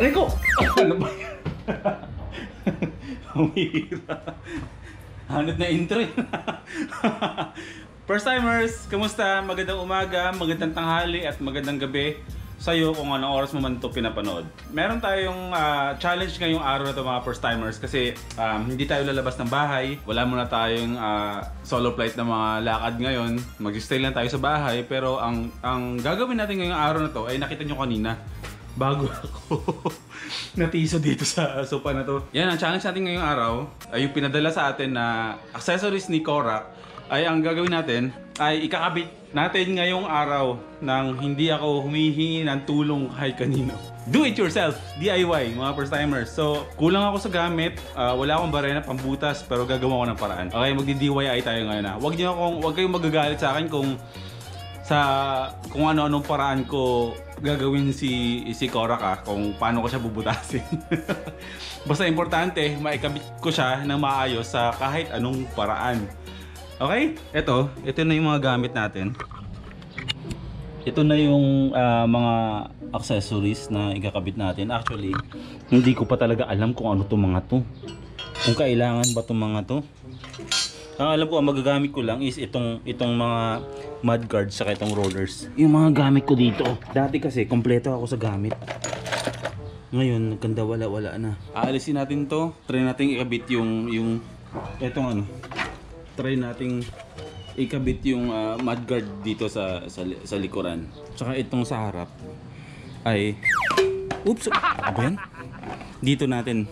Aray ko! Ano ba yan? Humira. Hanod na intro. First timers, kamusta? Magandang umaga, magandang tanghali at magandang gabi sa'yo kung anong oras mo man ito pinapanood. Meron tayong challenge ngayong araw na ito mga first timers kasi hindi tayo lalabas ng bahay. Wala muna tayong solo flight na mga lakad ngayon. Mag-stay lang tayo sa bahay pero ang gagawin natin ngayong araw na ito ay nakita nyo kanina. Bago ako natiso dito sa sopa na to. Yan, ang challenge natin ngayong araw ay yung pinadala sa atin na accessories ni Korak. Ay ang gagawin natin ay ikakabit natin ngayong araw nang hindi ako humihingi ng tulong kahit kanino. Do it yourself, DIY mga first timers. So kulang ako sa gamit, wala akong barena pambutas pero gagawa ko ng paraan. Okay, magdi-DIY tayo ngayon na. Huwag kayong magagalit sa akin kung ano-anong paraan ko gagawin si Korak kung paano ko siya bubutasin. Basta importante, maikabit ko siya ng maayos sa kahit anong paraan. Okay? Ito na yung mga gamit natin. Ito na yung mga accessories na ikakabit natin. Actually, hindi ko pa talaga alam kung ano itong mga to. Kung kailangan ba itong mga to. Ang alam ko, ang magagamit ko lang is itong mga mud guards saka itong rollers. Yung mga gamit ko dito. Dati kasi, kompleto ako sa gamit. Ngayon, nagkanda wala na. Aalisin natin to. Try natin ikabit yung etong ano. Try natin ikabit yung mud guard dito sa likuran. Tsaka itong sa harap ay oops! Ano ba yan? Dito natin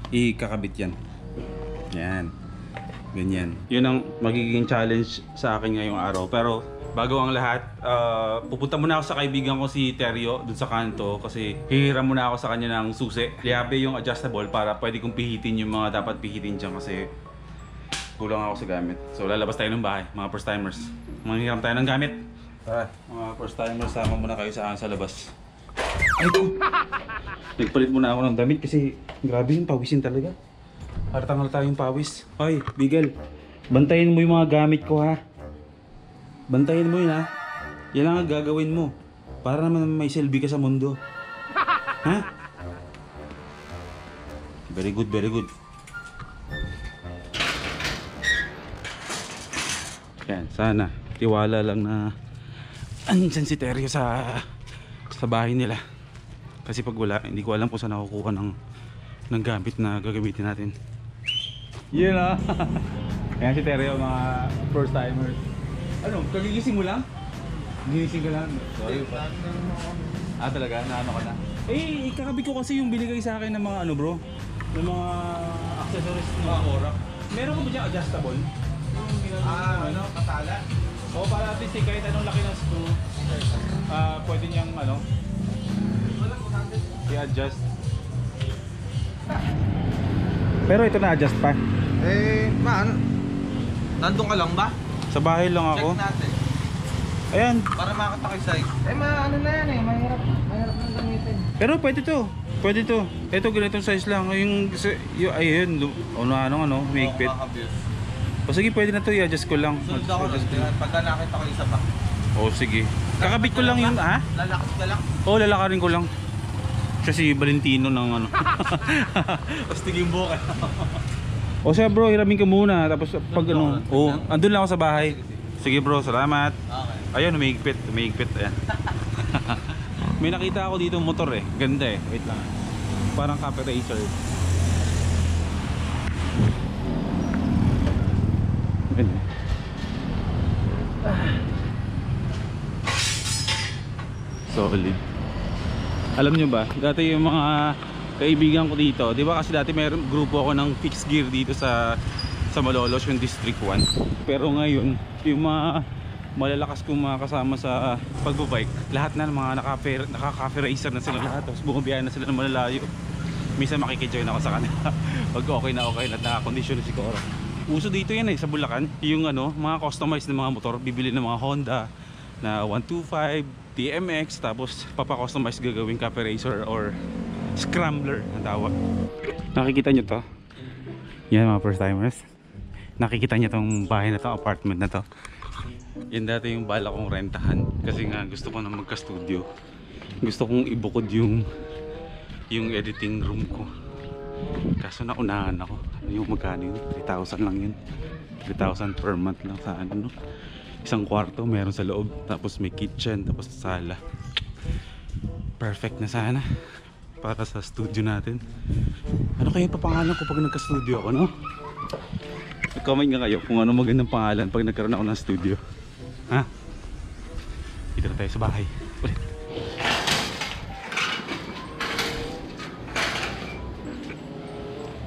ikakabit yan. Yan. Ganyan. Yun ang magiging challenge sa akin ngayong araw. Pero bago ang lahat, pupunta muna ako sa kaibigan ko si Terrio dun sa kanto kasi hihiram muna ako sa kanya ng susi. Liabe yung adjustable para pwede kong pihitin yung mga dapat pihitin dyan kasi kulang ako sa gamit. So lalabas tayo ng bahay, mga first timers. Manghiram tayo ng gamit. Tara, mga first timers, sama muna kayo sa labas. Ay ko! Nagpalit muna ako ng damit kasi grabe yung pawisin talaga. Hartang-harta yung pawis. Hoy, Bigel. Bantayin mo yung mga gamit ko ha. Bantayin mo yun ha. Yan lang ang gagawin mo. Para naman may silbi ka sa mundo. Ha? Very good, very good. Yan, sana. Tiwala lang na andyan si Terrio sa bahay nila. Kasi pag wala, hindi ko alam kung saan nakukuha ng gamit na gagamitin natin. Yun na. Ayan si Terrio, mga first timers. Ano, kagigising mo lang? Gigising ka lang? Sorry pa. Talaga? Naano ka na? Eh, ikakabit ko kasi yung binigay sa akin ng mga ano bro, ng mga accessories ng Korak. Meron ko ba dyan adjustable? Ano, katala? O para at least kahit anong laki ng screw, pwede niyang ano, i-adjust. Pero ito na-adjust pa. Nandun ka lang ba? Sa bahay lang ako. Check natin. Ayan. Para makita kay size. Ano na yan eh. Mahirap nang gamitin. Pero pwede to. Pwede to. Ito ganitong size lang. Yung ayun. Ano, mahigpit. O sige, pwede na to. I-adjust ko lang. Sunod ako lang. Pagka nakita ko isa pa. O sige. Kakabit ko lang yun, ha? Lalakas ka lang? Oo, lalakarin ko lang. Siya si Valentino ng ano. Pastiging buka. O siya bro, hiramin ka muna. Tapos pag ano, andun lang ako sa bahay. Sige bro, salamat. Okay. Ayun, umihigpit. Ayan. May nakita ako dito motor eh. Ganda eh. Wait lang. Parang Cafe Racer. Ganda. Solid. Alam nyo ba, dati yung mga kaibigan ko dito, di ba kasi dati may grupo ako ng fixed gear dito sa Malolos, yung District 1. Pero ngayon, yung mga malalakas kong mga kasama sa pagbabike, lahat na mga naka-cafe racer na sila lahat. Tapos bumabiyahe na sila ng malalayo. Minsan makikijoin ako sa kanila. Pag okay na at nakakondisyon si Korak. Uso dito yan eh, sa Bulacan. Yung ano, mga customized na mga motor, bibili ng mga Honda na 125, TMX, tapos papa-customize gagawin Cafe Racer or Scrambler ang tawag. Nakikita nyo to? Yan mga first timers. Nakikita nyo tong bahay na to, apartment na to. Yan dati yung bala kong rentahan kasi nga gusto ko na magka-studio. Gusto kong ibukod yung yung editing room ko. Kaso naunahan ako. Ano yung magkano yun? 3,000 lang yun. 3,000 per month lang sa ano, no? Isang kwarto meron sa loob, tapos may kitchen, tapos sala. Perfect na sana para sa studio natin. Ano kaya papangalan ko pag nagka-studio ako, no? Comment nga kayo kung ano magandang pangalan pag nagkaroon ako ng studio. Ha? Dito na tayo sa bahay ulit.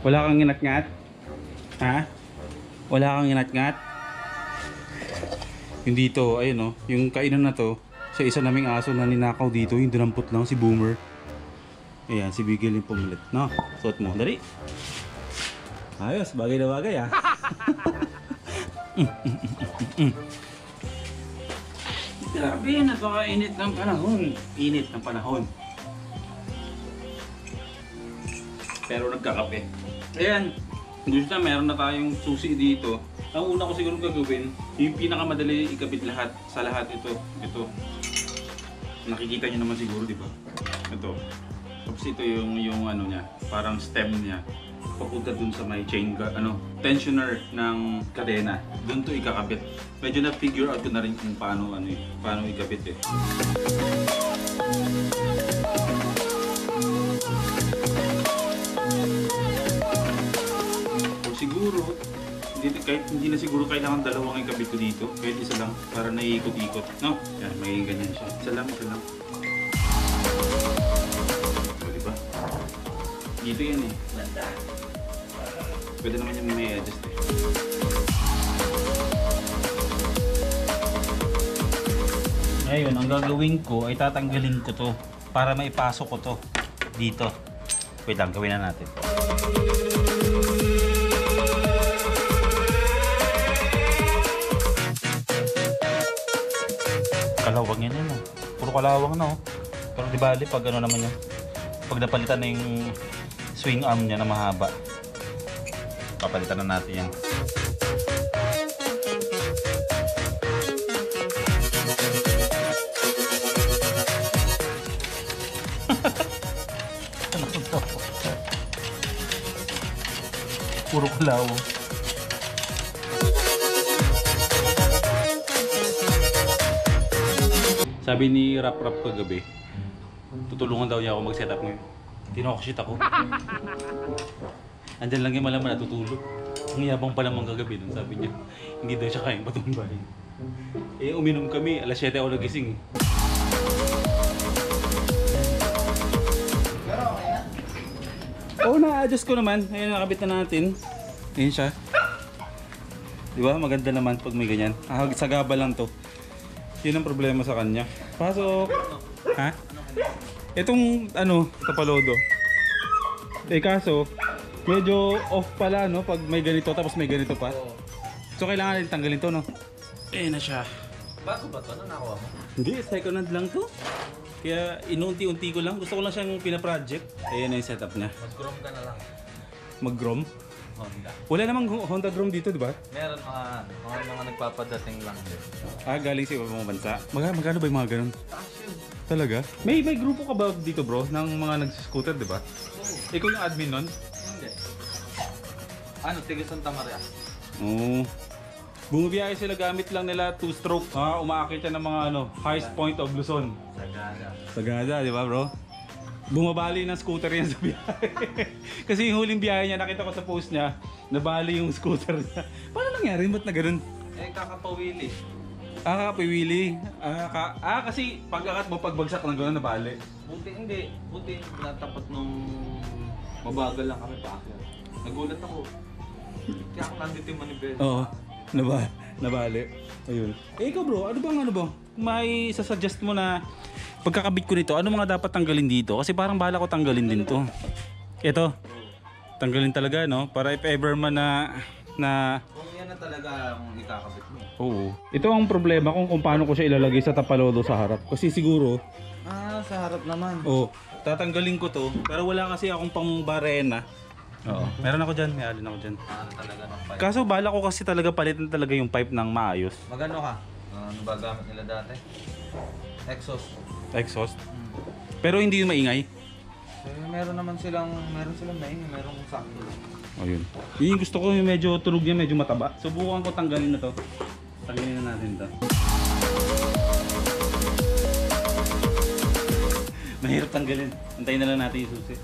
Wala kang inat-ngat? Ha? Wala kang inat-ngat? Yung dito, ayun, no? Yung kainan na to, sa isa naming aso na ninakaw dito, yung dinampot lang, si Boomer. Ayan, si Bigel yung pumilit. No, suot mo, dali. Ayos, bagay na bagay, ha? Grabe, napakainit ng panahon. Init ng panahon. Pero nagkakape. Ayan, gusto na meron na tayong susi dito. Ang una ko siguro gagawin, yung pinakamadali ikabit lahat sa lahat ito. Nakikita niyo naman siguro, di ba? Ito. Tapos ito yung ano niya, parang stem niya. Papunta dun sa may chain, tensioner ng kadena. Dun to ikakabit. Medyo na-figure out ko na rin kung paano ikabit eh. O siguro, hindi na siguro kailangan dalawang ikabit ko dito. Kahit isa lang para naiikot-ikot. No? Yan, magiging ganyan siya. Isa lang. O, diba? Dito yan eh. Pwede naman yung may adjust eh. Ngayon, ang gagawin ko ay tatanggalin ko to para maipasok ko to dito. Wait lang, gawin na natin. Kalawang yan eh, no? Puro kalawang na, oh. Pero di bali pag ano naman yun, pag napalitan na yung swing arm niya na mahaba, papalitan na natin yan. Puro kalawang. Sabi ni Rap kagabi, tutulungan daw niya ako mag-setup ngayon. Tinokshit ako. Andyan lang yung malaman natutulog. Ang yabang pa naman kagabi nun, sabi niya. Hindi daw siya kayang patumbahin. Eh, uminom kami. Alas 7 ako nagising. Pero okay na. Oo, na-adjust ko naman. Ayun, nakabit na natin. Ayun siya. Diba? Maganda naman pag may ganyan. Sagaba lang to. Yun ang problema sa kanya. Pasok! Ha? Itong, tapalodo. Eh, kaso, medyo off pala, no? Pag may ganito, tapos may ganito pa. So, kailangan natin tanggalin to, no? Ayun na siya. Bago ba ito? Ano nakuha mo? Hindi, second hand lang to. Kaya, inunti-unti ko lang. Gusto ko lang siyang pinaproject. Ayan na yung setup niya. Mag-grom ka na lang. Mag-grom? Honda. Wala namang Honda Grom dito, di ba? Meron mga nagpapadating lang din. Galing sa ibang bansa. Magkano ba yung mga ganun? Talaga? May grupo ka ba dito, bro, ng mga nag-scooter, di ba? Ikaw yung admin nun? Hindi. Tiga Santa Maria. Oo. Bumabiyahe sila, gamit lang nila 2-stroke. Umaakit yan ng mga highest point of Luzon. Sagada, di ba, bro? Bumabali ng scooter yan sa biyahe. Kasi yung huling biyahe niya, nakita ko sa post niya, nabali yung scooter niya. Paano nangyari? Ba't na ganun? Kakapawili. Kakapiwili. Kasi pag-akat mo, pagbagsak ng gano'n, nabali. Buti natapat nung mabagal lang kami pa ako. Nagulat ako. Kaya ako nandito yung manibela. Oo. Nabali. Ayun. Ikaw, bro, ano ba? May sasuggest mo na pagkakabit ko nito, ano mga dapat tanggalin dito? Kasi parang bahala ko tanggalin din to. Ito. Tanggalin talaga, no? Para if ever man na Kung yan na talaga ang ikakabit mo. Oo. Ito ang problema kung paano ko siya ilalagay sa tapalodo sa harap. Kasi siguro, Sa harap naman. tatanggalin ko to. Pero wala kasi akong pang barena. Oo. Meron ako dyan. May alin ako dyan. Talaga ng pipe. Kaso bala ko kasi talaga palitan talaga yung pipe ng maayos. Magano ka? Ano ba gamit nila dati? Exhaust. Exhaust. Pero hindi yung maingay. Meron silang main, meron kung sakto. Ayun. Yun yung gusto ko, yung medyo tunog niya, medyo mataba. Subukan ko tanggalin na to. Tanggalin na natin to. Mahirap tanggalin. Antayin na lang natin yung susi.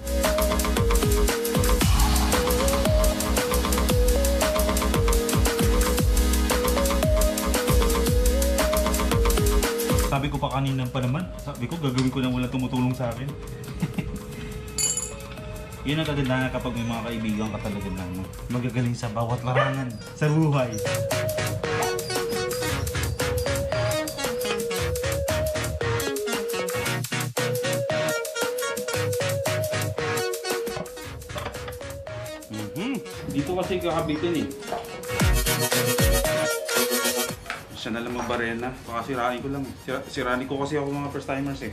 Sabi ko pa kanina pa naman, sabi ko gagawin ko na walang tumutulong sa akin. Yun ang kagandahan kapag may mga kaibigan ka talaga na magagaling sa bawat larangan sa buhay. Dito kasi kakabitin eh. Siya na lang magbarena. Baka sirain ko lang. Sirain ko kasi ako mga first timers eh.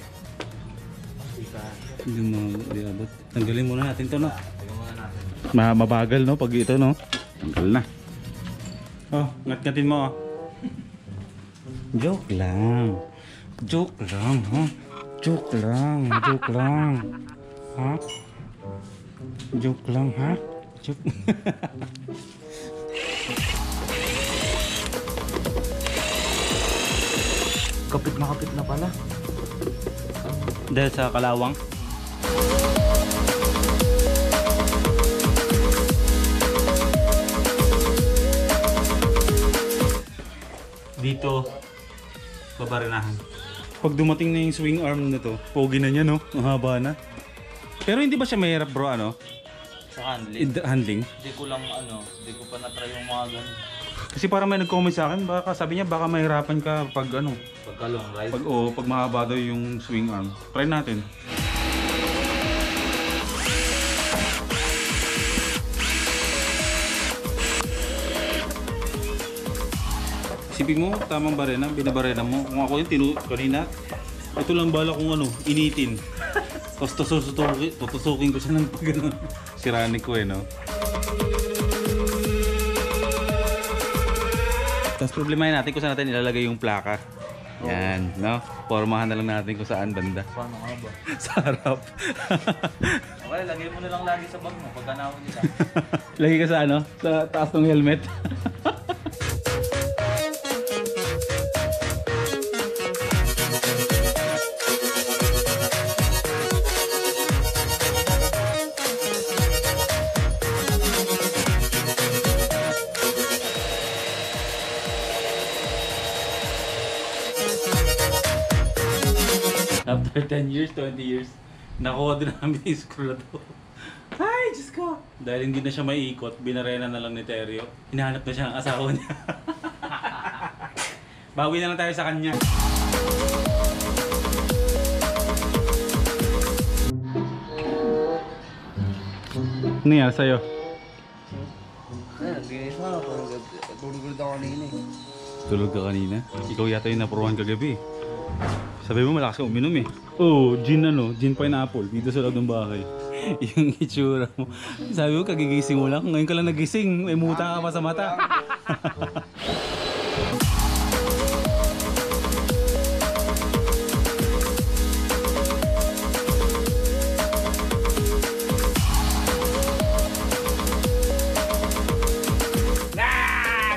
Hindi mo diabot. Tanggalin muna natin to, no? Tingnan muna natin. Mabagal, no? Pag ito, no? Tanggal na. Oh, ngat-ngatin mo, oh. Joke lang. Joke lang, ha? Joke lang. Joke lang. Ha? Joke lang, ha? Joke. Kapit na pala. Dahil sa kalawang. Dito, babarinahan. Pag dumating na yung swing arm na to, pogi na niya, no? Ang haba na. Pero hindi ba siya mahirap, bro, ano? Sa handling. Handling? Hindi ko pa na-try yung mga ganun. Kasi parang may nag-comment sa akin, baka sabi niya baka mahirapan ka pag ano. Pagka long ride. Pag mahaba daw yung swing arm. Try natin. Isipin mo, tamang barena, binabarena mo. Kung ako yung kanina, ito lang bala kung ano, initin. Tapos tutusukin ko siya ng gano'n. Siranin ko eh, no? Tapos problemahin natin kung saan natin ilalagay yung plaka. Yan, no? Formahan na lang natin kung saan banda. Paano nga ba? Sa harap. Okay, lagay mo na lang lagi sa bag mo pagka naon nila. Lagi ka sa ano? Sa taas ng helmet. After 10 years, 20 years, nakuha din namin yung screw na to. Ay, Diyos ko! Dahil hindi na siya maiikot, binarena na lang ni Terrio. Hinahanap na siya ang asawa niya. Bawi na lang tayo sa kanya. Ano yan sa'yo? Naglinis mo, tulog ulit ako kanina eh. Tulog ka kanina? Ikaw yata yung napuruan kagabi. Sabi mo malakas ka uminom eh. Oh, gin ano, gin pineapple dito sa loob ng bahay. Yung itsura mo. Sabi mo kagigising mo lang, ngayon ka lang nagising, may muta ka pa sa mata.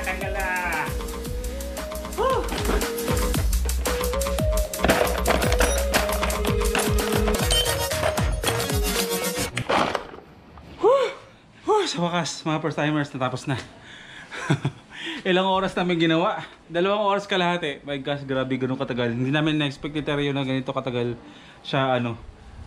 Tanggal na! Sa wakas, mga first timers, natapos na. Ilang oras namin ginawa? 2 oras kalahati. My gosh, grabe, ganun katagal. Hindi namin na-expect ni Terrio na ganito katagal siya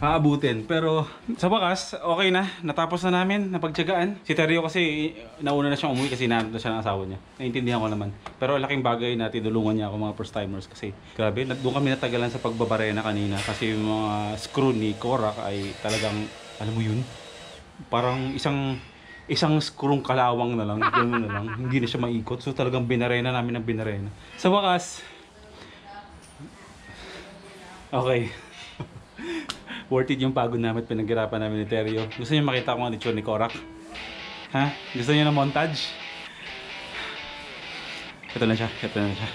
aabutin. Pero sa wakas, okay na. Natapos na namin, napagtyagaan. Si Terrio kasi nauna na siyang umuwi kasi nahanap na siya ng asawa niya. Naintindihan ko naman. Pero laking bagay na tinulungan niya ako mga first timers kasi grabe, doon kami natagalan sa pagbabarena kanina kasi yung mga screw ni Korak ay talagang, alam mo yun, parang isang screw kalawang na lang, gano'n na lang, hindi na siya maikot. So talagang binarena namin ng binarena. Sa wakas, okay. Worth it yung pagod namin at pinaghirapan namin ni Terrio. Gusto niyo makita kung ano itsura ni Korak? Ha? Gusto niyo na montage? Ito na siya, ito na siya.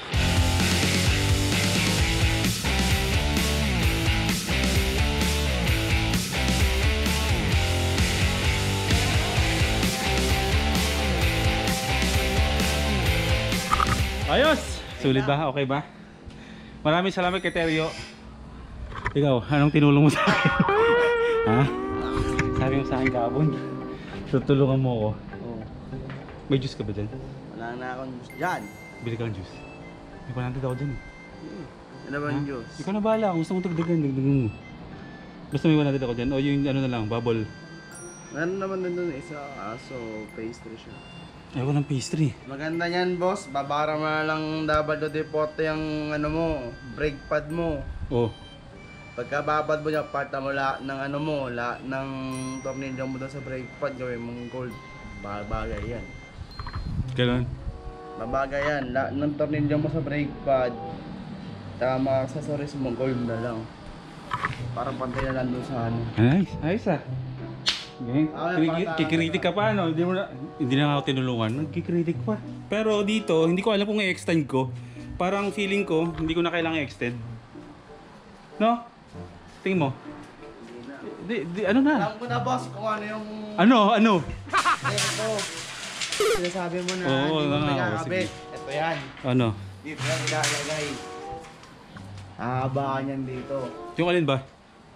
Ayos! Sulit ba? Okay ba? Maraming salamat kay Teryo. Ikaw, anong tinulong mo sa akin? Ha? Sabi mo sa akin kahapon. Tutulungan mo ako. Oo. May juice ka ba dyan? Wala na akong juice dyan. Bili ka ng juice. May 100 ako dyan eh. Ano ba yung juice? Ikaw na bahala. Kung gusto mo dagdagan mo. Basta may 100 ako dyan. O yung ano na lang, bubble. Meron naman doon isa, aso, pastry siya. Ayoko ng pastry. Maganda yan, boss. Babara mo na lang dapat do depote yung ano mo, brake pad mo. Oh. Pagka babad mo niya, parta mo lahat ng ano mo, lahat ng tornilyo mo doon sa brake pad, gawin mong gold. Babagay yan. Ganun. Babagay yan. Lahat ng tornilyo mo sa brake pad, tama accessories mo, gold na lang. Parang pantay na lang doon sa ano. Nice. Ayos ah. Okay. Ah, Kikritik ka pa ano? Hindi na ako tinulungan. Nagkikritik pa. Pero dito, hindi ko alam kung i-extend ko. Parang feeling ko, hindi ko na kailangan i-extend. No? Tingin mo. Ano na? Alam ko na, boss, kung ano yung... Ano? Ito. Sinasabi mo na Oo, hindi mo nga, nagkakabit. Ito yan. Ano? Dito yan ilalagay. Hahabaan yan dito. Yung alin ba?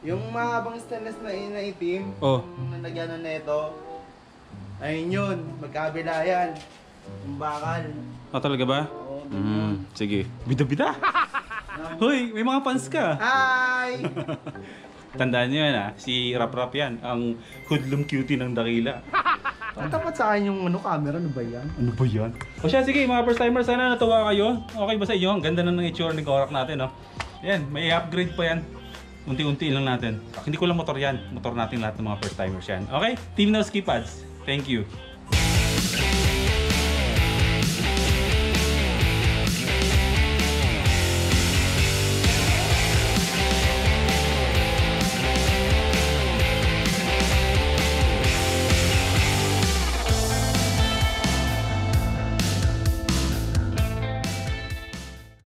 Yung mahabang stainless na itim, Oh. yung nalagyan na neto, ayun yun, magkabila yan. Yung bakal. Talaga ba? Oo, Sige. Bida-bida. Hoy, may mga fans ka. Hi! Tandaan niyo yan ah. Si Rap Rap yan. Ang hoodlum cutie ng Dakila. Ang tapat sa akin yung camera, ano ba yan? Ano ba yan? O siya, sige mga first timers, sana natuwa kayo. Okay ba sa inyo? Ang ganda na ng itsura ng Korak natin, no? Yan, may upgrade pa yan. Unti-unti lang natin. Hindi ko lang motor yan. Motor natin lahat ng mga first timers yan. Okay? Team No Ski Pads. Thank you.